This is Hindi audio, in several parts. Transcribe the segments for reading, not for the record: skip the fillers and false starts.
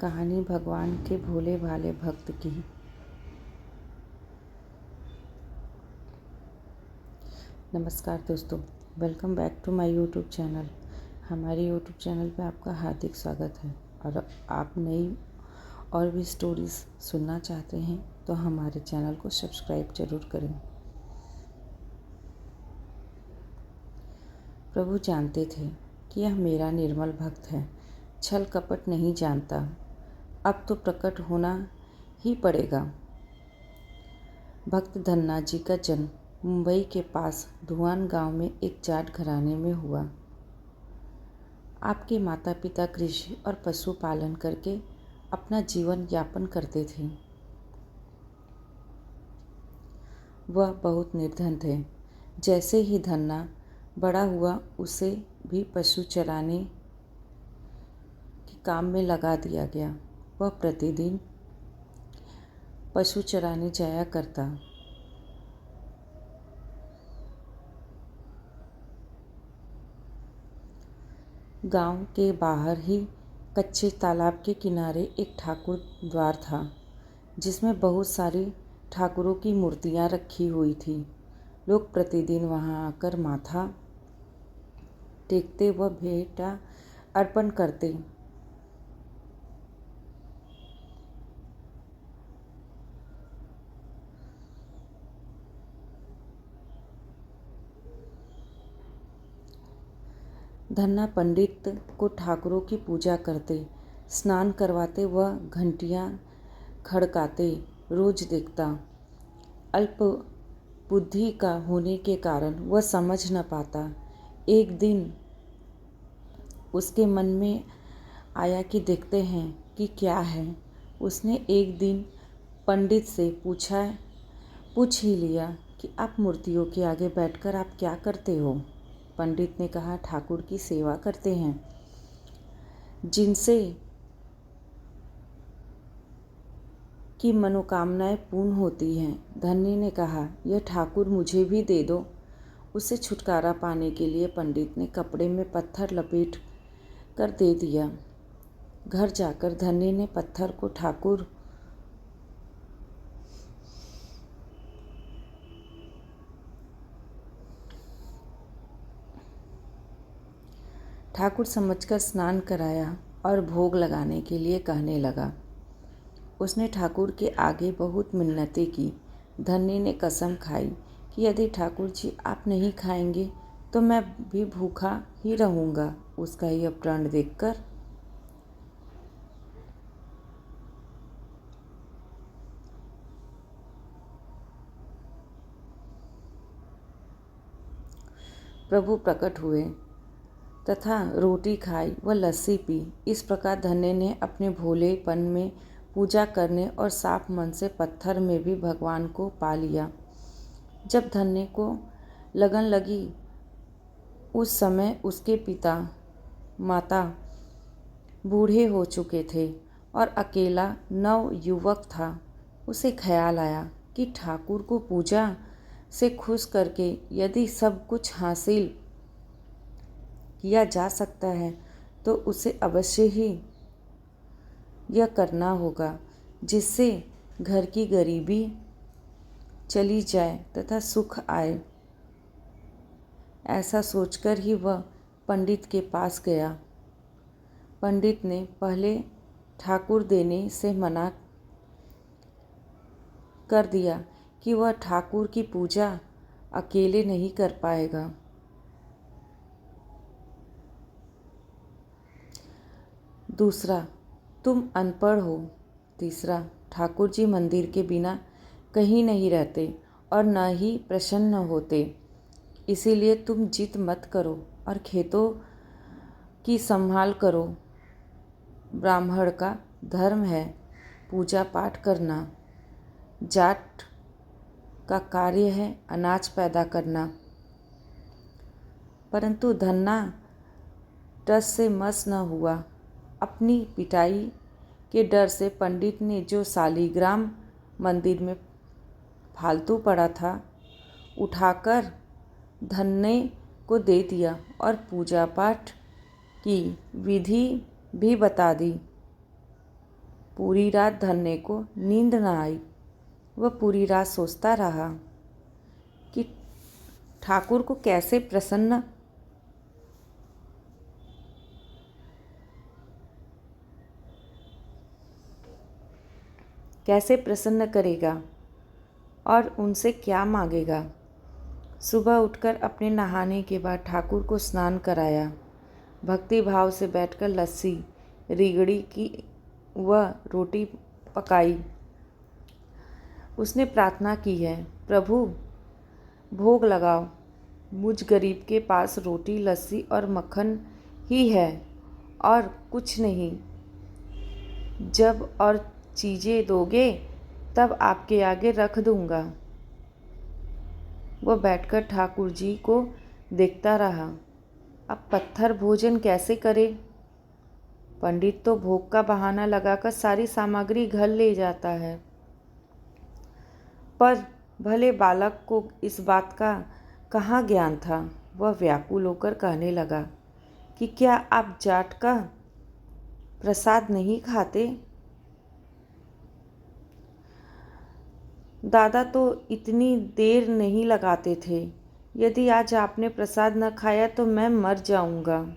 कहानी भगवान के भोले भाले भक्त की। नमस्कार दोस्तों, welcome back to my YouTube channel. हमारे यूट्यूब चैनल पे आपका हार्दिक स्वागत है। और आप नई और भी स्टोरीज़ सुनना चाहते हैं तो हमारे चैनल को सब्सक्राइब जरूर करें। प्रभु जानते थे कि यह मेरा निर्मल भक्त है, छल कपट नहीं जानता। अब तो प्रकट होना ही पड़ेगा। भक्त धन्ना जी का जन्म मुंबई के पास धुआन गांव में एक जाट घराने में हुआ। आपके माता पिता कृषि और पशुपालन करके अपना जीवन यापन करते थे। वह बहुत निर्धन थे। जैसे ही धन्ना बड़ा हुआ उसे भी पशु चराने के काम में लगा दिया गया। वह प्रतिदिन पशु चराने जाया करता। गांव के बाहर ही कच्चे तालाब के किनारे एक ठाकुर द्वार था, जिसमें बहुत सारी ठाकुरों की मूर्तियां रखी हुई थी। लोग प्रतिदिन वहां आकर माथा टेकते व भेंटा अर्पण करते। धन्ना पंडित को ठाकुरों की पूजा करते, स्नान करवाते व घंटियां खड़काते रोज देखता। अल्प बुद्धि का होने के कारण वह समझ न पाता। एक दिन उसके मन में आया कि देखते हैं कि क्या है। उसने एक दिन पंडित से पूछ ही लिया कि आप मूर्तियों के आगे बैठकर आप क्या करते हो। पंडित ने कहा, ठाकुर की सेवा करते हैं, जिनसे की मनोकामनाएं पूर्ण होती हैं। धन्य ने कहा, यह ठाकुर मुझे भी दे दो। उससे छुटकारा पाने के लिए पंडित ने कपड़े में पत्थर लपेट कर दे दिया। घर जाकर धन्य ने पत्थर को ठाकुर समझकर स्नान कराया और भोग लगाने के लिए कहने लगा। उसने ठाकुर के आगे बहुत मिन्नतें की। धन्य ने कसम खाई कि यदि ठाकुर जी आप नहीं खाएंगे तो मैं भी भूखा ही रहूँगा। उसका यह प्रण देखकर प्रभु प्रकट हुए तथा रोटी खाई व लस्सी पी। इस प्रकार धन्य ने अपने भोलेपन में पूजा करने और साफ मन से पत्थर में भी भगवान को पा लिया। जब धन्य को लगन लगी, उस समय उसके पिता माता बूढ़े हो चुके थे और अकेला नव युवक था। उसे ख्याल आया कि ठाकुर को पूजा से खुश करके यदि सब कुछ हासिल किया जा सकता है तो उसे अवश्य ही यह करना होगा, जिससे घर की गरीबी चली जाए तथा सुख आए। ऐसा सोचकर ही वह पंडित के पास गया। पंडित ने पहले ठाकुर देने से मना कर दिया कि वह ठाकुर की पूजा अकेले नहीं कर पाएगा। दूसरा, तुम अनपढ़ हो। तीसरा, ठाकुर जी मंदिर के बिना कहीं नहीं रहते और न ही प्रसन्न होते, इसीलिए तुम जिद मत करो और खेतों की संभाल करो। ब्राह्मण का धर्म है पूजा पाठ करना, जाट का कार्य है अनाज पैदा करना। परंतु धन्ना टस से मस न हुआ। अपनी पिटाई के डर से पंडित ने जो शालिग्राम मंदिर में फालतू पड़ा था उठाकर धन्य को दे दिया और पूजा पाठ की विधि भी बता दी। पूरी रात धन्य को नींद न आई। वह पूरी रात सोचता रहा कि ठाकुर को कैसे प्रसन्न करेगा और उनसे क्या मांगेगा। सुबह उठकर अपने नहाने के बाद ठाकुर को स्नान कराया, भक्ति भाव से बैठकर लस्सी, रीगड़ी की व रोटी पकाई। उसने प्रार्थना की है, प्रभु भोग लगाओ, मुझ गरीब के पास रोटी, लस्सी और मक्खन ही है और कुछ नहीं। जब और चीज़ें दोगे तब आपके आगे रख दूंगा। वह बैठकर ठाकुर जी को देखता रहा। अब पत्थर भोजन कैसे करे? पंडित तो भोग का बहाना लगाकर सारी सामग्री घर ले जाता है, पर भले बालक को इस बात का कहाँ ज्ञान था। वह व्याकुल होकर कहने लगा कि क्या आप जाट का प्रसाद नहीं खाते? दादा तो इतनी देर नहीं लगाते थे। यदि आज आपने प्रसाद न खाया तो मैं मर जाऊंगा।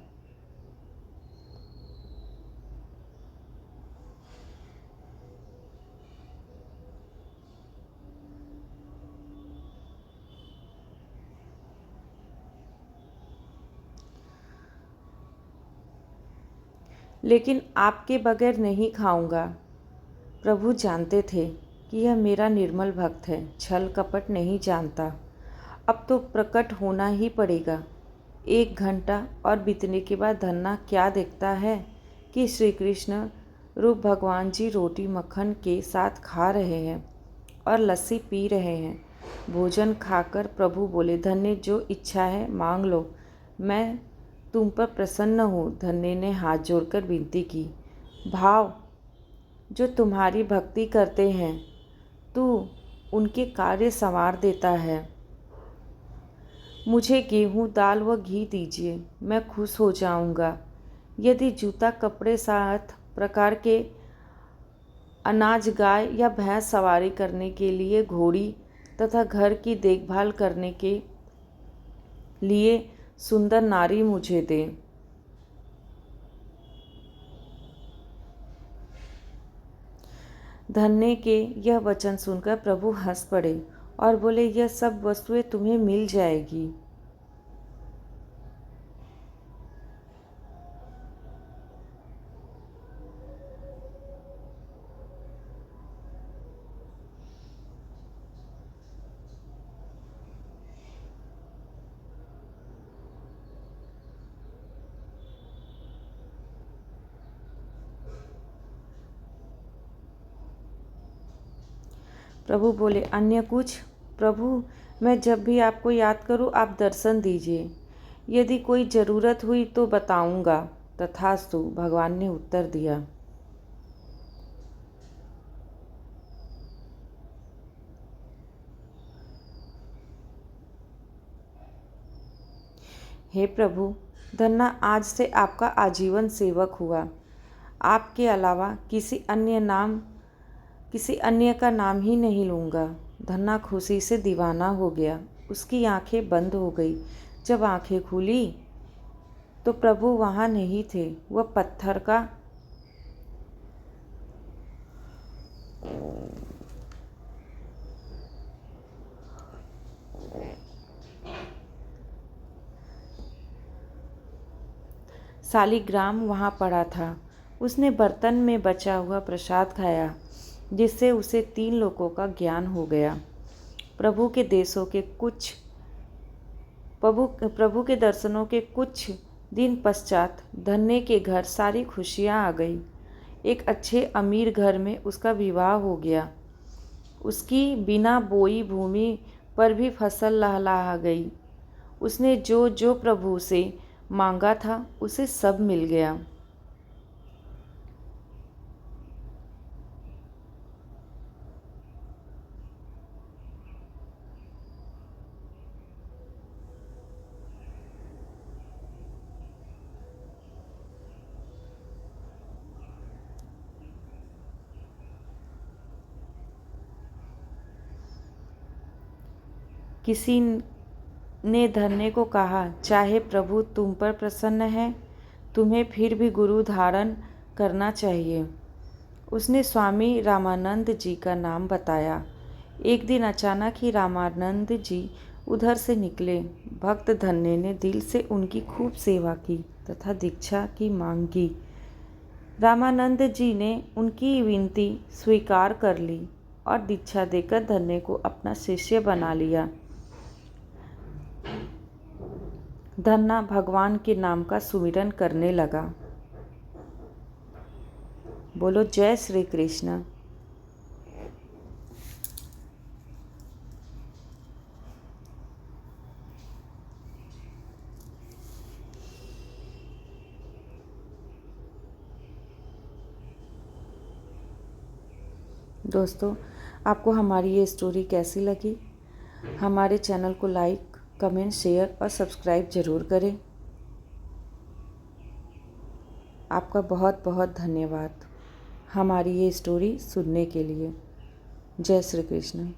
लेकिन आपके बगैर नहीं खाऊंगा। प्रभु जानते थे कि यह मेरा निर्मल भक्त है, छल कपट नहीं जानता। अब तो प्रकट होना ही पड़ेगा। 1 घंटा और बीतने के बाद धन्ना क्या देखता है कि श्री कृष्ण रूप भगवान जी रोटी मक्खन के साथ खा रहे हैं और लस्सी पी रहे हैं। भोजन खाकर प्रभु बोले, धन्य जो इच्छा है मांग लो, मैं तुम पर प्रसन्न हूँ। धन्य ने हाथ जोड़कर विनती की, भाव जो तुम्हारी भक्ति करते हैं तू उनके कार्य संवार देता है। मुझे गेहूँ, दाल व घी दीजिए, मैं खुश हो जाऊंगा। यदि जूता, कपड़े, 7 प्रकार के अनाज, गाय या भैंस सवारी करने के लिए घोड़ी तथा घर की देखभाल करने के लिए सुंदर नारी मुझे दे। धन्य के यह वचन सुनकर प्रभु हंस पड़े और बोले, यह सब वस्तुएं तुम्हें मिल जाएगी। प्रभु बोले, अन्य कुछ? प्रभु, मैं जब भी आपको याद करूं आप दर्शन दीजिए। यदि कोई ज़रूरत हुई तो बताऊंगा। तथास्तु, भगवान ने उत्तर दिया। हे प्रभु, धन्ना आज से आपका आजीवन सेवक हुआ। आपके अलावा किसी अन्य का नाम ही नहीं लूँगा। धन्ना खुशी से दीवाना हो गया। उसकी आंखें बंद हो गई। जब आंखें खुली तो प्रभु वहाँ नहीं थे। वह पत्थर का शालिग्राम वहाँ पड़ा था। उसने बर्तन में बचा हुआ प्रसाद खाया, जिससे उसे 3 लोकों का ज्ञान हो गया। प्रभु के दर्शनों के कुछ दिन पश्चात धन्य के घर सारी खुशियाँ आ गई। एक अच्छे अमीर घर में उसका विवाह हो गया। उसकी बिना बोई भूमि पर भी फसल लहलहा गई। उसने जो जो प्रभु से मांगा था उसे सब मिल गया। किसी ने धन्य को कहा, चाहे प्रभु तुम पर प्रसन्न है, तुम्हें फिर भी गुरु धारण करना चाहिए। उसने स्वामी रामानंद जी का नाम बताया। एक दिन अचानक ही रामानंद जी उधर से निकले। भक्त धन्य ने दिल से उनकी खूब सेवा की तथा दीक्षा की मांग की। रामानंद जी ने उनकी विनती स्वीकार कर ली और दीक्षा देकर धन्य को अपना शिष्य बना लिया। धन्ना भगवान के नाम का सुमिरन करने लगा। बोलो जय श्री कृष्ण। दोस्तों, आपको हमारी ये स्टोरी कैसी लगी? हमारे चैनल को लाइक, कमेंट, शेयर और सब्सक्राइब ज़रूर करें। आपका बहुत बहुत धन्यवाद हमारी ये स्टोरी सुनने के लिए। जय श्री कृष्ण।